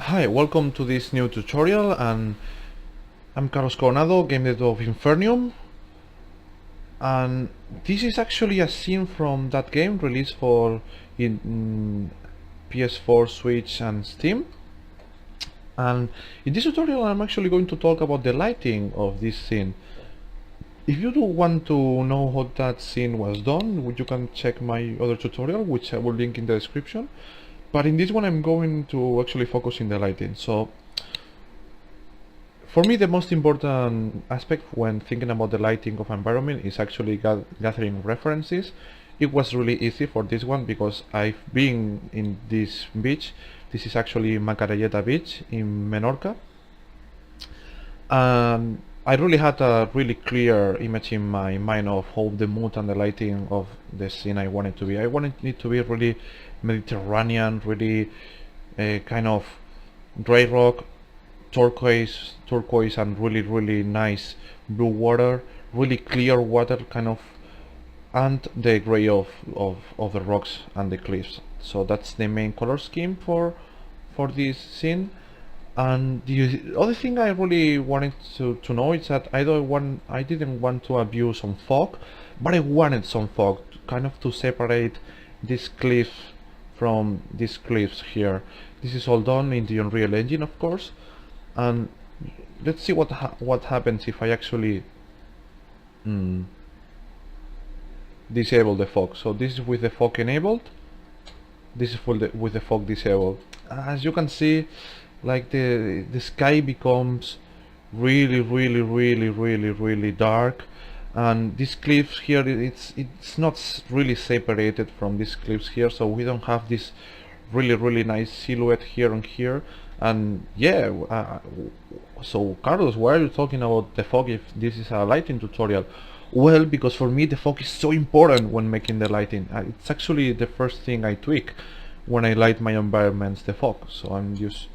Hi, welcome to this new tutorial, and I'm Coronado, game editor of INFERNIUM, and this is actually a scene from that game released for PS4, Switch and Steam. And in this tutorial I'm actually going to talk about the lighting of this scene. If you do want to know how that scene was done, you can check my other tutorial, which I will link in the description. But in this one I'm going to actually focus in the lighting. So for me, the most important aspect when thinking about the lighting of environment is actually gathering references. It was really easy for this one because I've been in this beach. This is actually Macarayeta Beach in Menorca, and I really had a really clear image in my mind of how the mood and the lighting of the scene I wanted to be. I wanted it to be really Mediterranean, really kind of dry rock, turquoise and really nice blue water, really clear water kind of, and the gray of the rocks and the cliffs. So that's the main color scheme for this scene. And the other thing I really wanted to know is that I didn't want to abuse some fog, but I wanted some fog kind of to separate this cliff from these cliffs here. This is all done in the Unreal Engine, of course. And let's see what happens if I actually disable the fog. So this is with the fog enabled, this is with the fog disabled. As you can see, like the sky becomes really dark, and these cliffs here, it's not really separated from these cliffs here, so we don't have this really nice silhouette here and here. And yeah, so Carlos, why are you talking about the fog if this is a lighting tutorial? Well, because for me the fog is so important when making the lighting. It's actually the first thing I tweak when I light my environments, the fog. So I'm just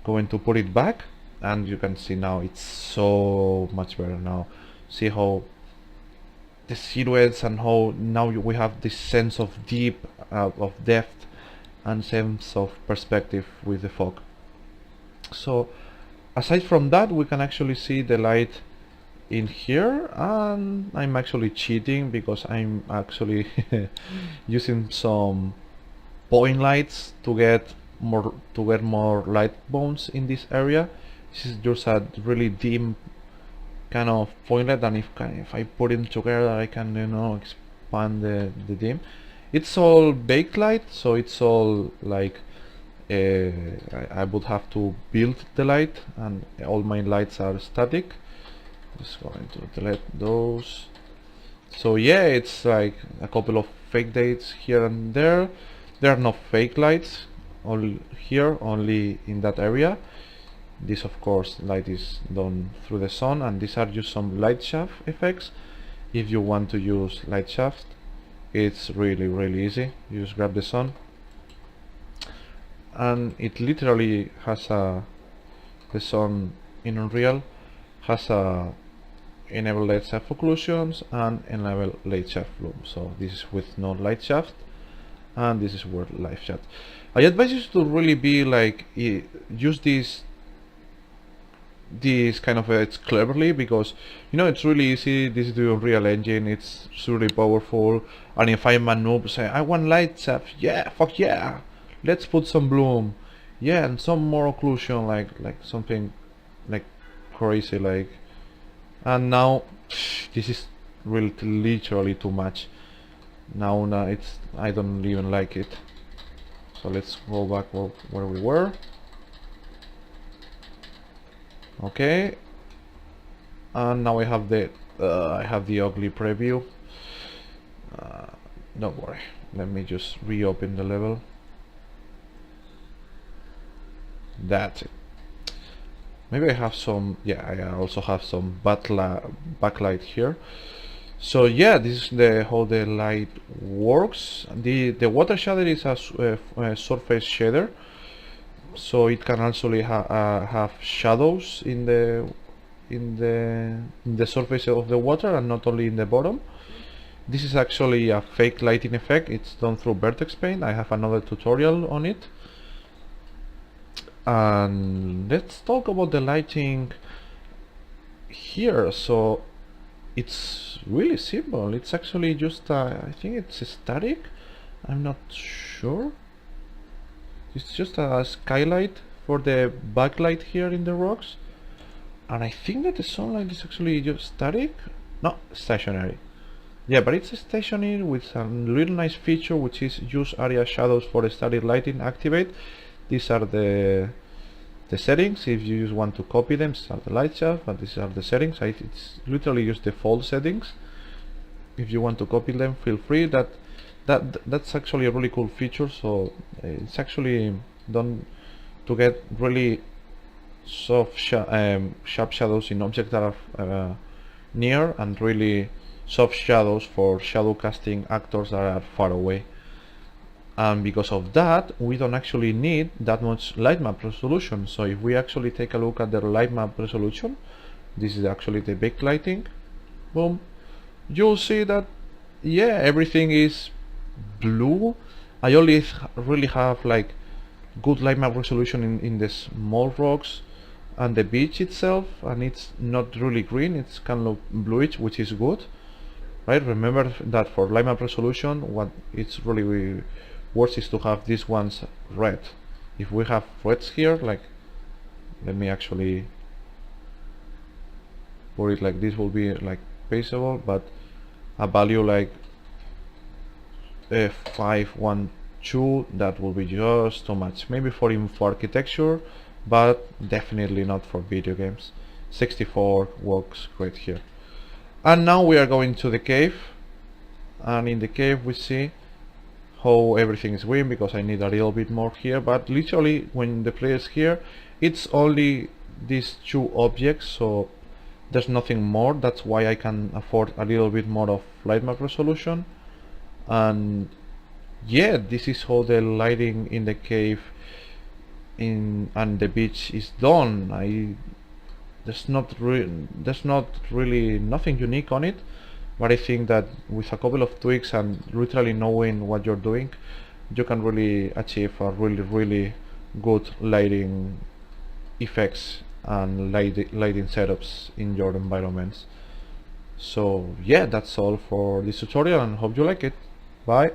going to put it back, and you can see now it's so much better now. See how the silhouettes and how now we have this sense of of depth and sense of perspective with the fog. So aside from that, we can actually see the light in here, and I'm actually cheating because I'm actually using some point lights to get more light bones in this area. This is just a really dim kind of point light, and if I put them together, I can expand the dim. It's all baked light, so it's all like I would have to build the light, and all my lights are static. Just going to delete those. So yeah, it's like a couple of fake dates here and there. There are no fake lights all here, only in that area. This of course light is done through the sun, and these are just some light shaft effects. If you want to use light shaft, it's really easy. You just grab the sun, and it literally has the sun in Unreal has a enable light shaft occlusions and enable light shaft bloom. So this is with no light shaft, and this is with light shaft. I advise you to really be like use this kind of edits cleverly, because it's really easy. This is the Unreal Engine, it's really powerful, and if I'm a noob, say I want light shaft, yeah, fuck yeah, let's put some bloom, yeah, and some more occlusion, like something like crazy, like. And now this is really literally too much. Now it's, I don't even like it. So let's go back where we were. Okay, and now I have the ugly preview. Don't worry, let me just reopen the level. That's it. Maybe I have some, yeah, I also have some backlight here. So yeah, this is how the light works. The water shader is a surface shader, so it can actually have shadows in the surface of the water, and not only in the bottom. This is actually a fake lighting effect. It's done through vertex paint. I have another tutorial on it. And let's talk about the lighting here. So it's really simple. It's actually just I think it's static. I'm not sure. It's just a skylight for the backlight here in the rocks, and I think that the sunlight is actually just static. No, stationary. Yeah, but it's stationary with a really nice feature, which is use area shadows for static lighting activate. These are the settings. If you just want to copy them, these are the light shaft, but these are the settings. It's literally just default settings. If you want to copy them, feel free. That's actually a really cool feature. So it's actually done to get really soft sharp shadows in objects that are near, and really soft shadows for shadow casting actors that are far away. And because of that, we don't actually need that much light map resolution. So if we actually take a look at the light map resolution, this is actually the backlighting, boom, you'll see that yeah, everything is blue. I only really have like good light map resolution in the small rocks and the beach itself, and it's not really green, it's kind of bluish, which is good, right? Remember that for light map resolution, what it's really worse is to have these ones red. If we have reds here, like, let me actually put it like this, will be like paceable, but a value like 512, that will be just too much. Maybe for architecture, but definitely not for video games. 64 works great here. And now we are going to the cave, and in the cave we see how everything is green, because I need a little bit more here, but literally when the player is here, it's only these two objects, so there's nothing more. That's why I can afford a little bit more of light map resolution. And yeah, this is how the lighting in the cave and the beach is done. There's not really nothing unique on it, but I think that with a couple of tweaks and literally knowing what you're doing, you can really achieve a really good lighting effects and lighting setups in your environments. So yeah, that's all for this tutorial, and hope you like it. Bye.